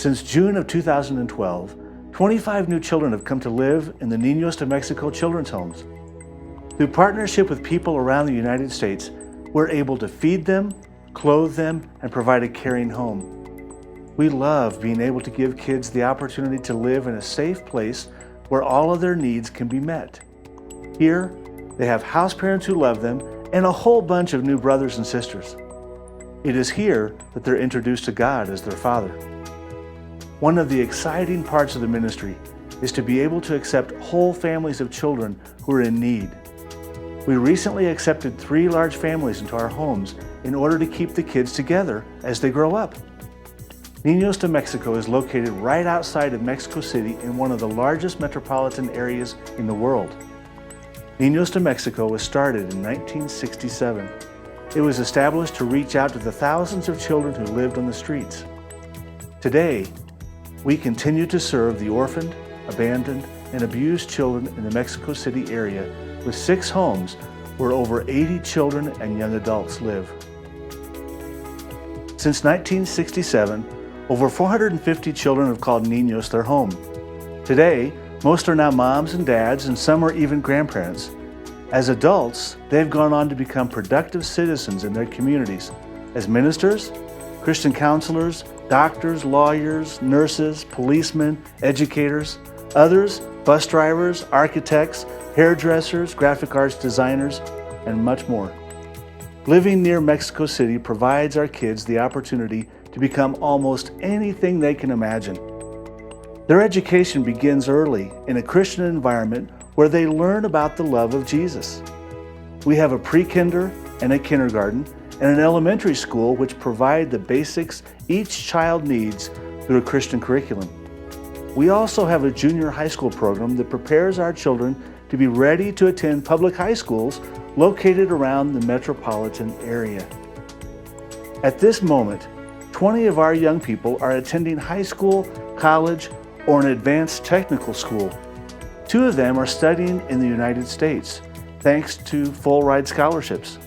Since June of 2012, 25 new children have come to live in the Niños de México children's homes. Through partnership with people around the United States, we're able to feed them, clothe them, and provide a caring home. We love being able to give kids the opportunity to live in a safe place where all of their needs can be met. Here, they have house parents who love them and a whole bunch of new brothers and sisters. It is here that they're introduced to God as their Father. One of the exciting parts of the ministry is to be able to accept whole families of children who are in need. We recently accepted 3 large families into our homes in order to keep the kids together as they grow up. Niños de México is located right outside of Mexico City in one of the largest metropolitan areas in the world. Niños de México was started in 1967. It was established to reach out to the thousands of children who lived on the streets. Today, we continue to serve the orphaned, abandoned, and abused children in the Mexico City area with 6 homes where over 80 children and young adults live. Since 1967, over 450 children have called Niños their home. Today, most are now moms and dads, and some are even grandparents. As adults, they've gone on to become productive citizens in their communities as ministers, Christian counselors, doctors, lawyers, nurses, policemen, educators, others, bus drivers, architects, hairdressers, graphic arts designers, and much more. Living near Mexico City provides our kids the opportunity to become almost anything they can imagine. Their education begins early in a Christian environment where they learn about the love of Jesus. We have a pre-kinder and a kindergarten and an elementary school which provide the basics each child needs through a Christian curriculum. We also have a junior high school program that prepares our children to be ready to attend public high schools located around the metropolitan area. At this moment, 20 of our young people are attending high school, college, or an advanced technical school. 2 of them are studying in the United States, thanks to full ride scholarships.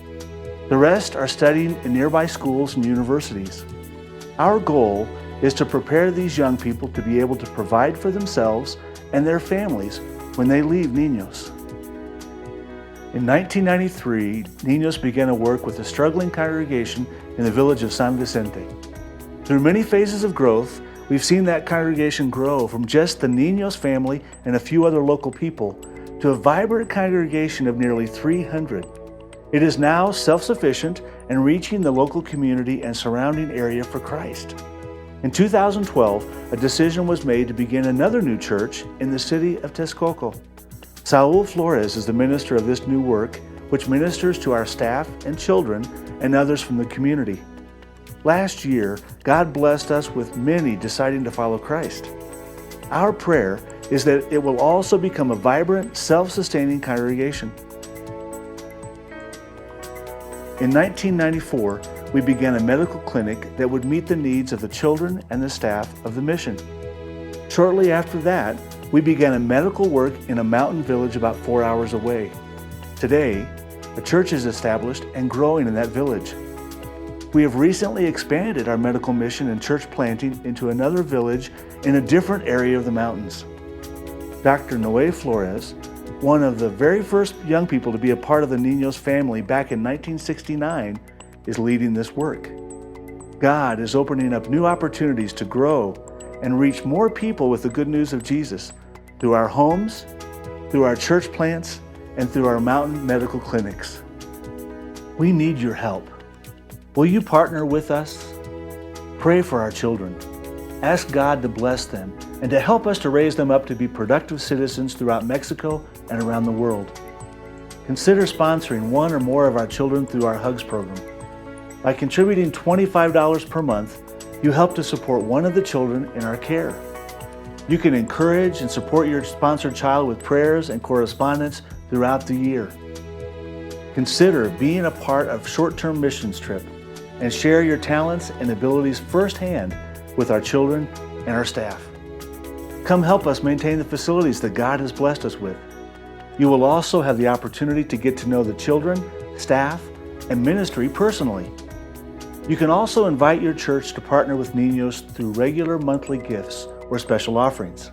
The rest are studying in nearby schools and universities. Our goal is to prepare these young people to be able to provide for themselves and their families when they leave Niños. In 1993, Niños began to work with a struggling congregation in the village of San Vicente. Through many phases of growth, we've seen that congregation grow from just the Niños family and a few other local people to a vibrant congregation of nearly 300. It is now self-sufficient and reaching the local community and surrounding area for Christ. In 2012, a decision was made to begin another new church in the city of Texcoco. Saul Flores is the minister of this new work, which ministers to our staff and children and others from the community. Last year, God blessed us with many deciding to follow Christ. Our prayer is that it will also become a vibrant, self-sustaining congregation. In 1994, we began a medical clinic that would meet the needs of the children and the staff of the mission. Shortly after that, we began a medical work in a mountain village about 4 hours away. Today, a church is established and growing in that village. We have recently expanded our medical mission and church planting into another village in a different area of the mountains. Dr. Noé Flores, one of the very first young people to be a part of the Niños family back in 1969, is leading this work. God is opening up new opportunities to grow and reach more people with the good news of Jesus through our homes, through our church plants, and through our mountain medical clinics. We need your help. Will you partner with us? Pray for our children. Ask God to bless them and to help us to raise them up to be productive citizens throughout Mexico and around the world. Consider sponsoring one or more of our children through our Hugs program. By contributing $25 per month, you help to support one of the children in our care. You can encourage and support your sponsored child with prayers and correspondence throughout the year. Consider being a part of short-term missions trip and share your talents and abilities firsthand with our children and our staff. Come help us maintain the facilities that God has blessed us with. You will also have the opportunity to get to know the children, staff, and ministry personally. You can also invite your church to partner with Niños through regular monthly gifts or special offerings.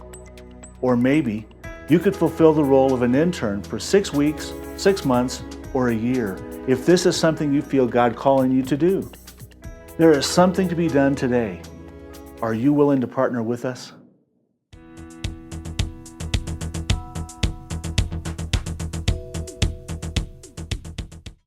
Or maybe you could fulfill the role of an intern for 6 weeks, 6 months, or a year if this is something you feel God calling you to do. There is something to be done today. Are you willing to partner with us?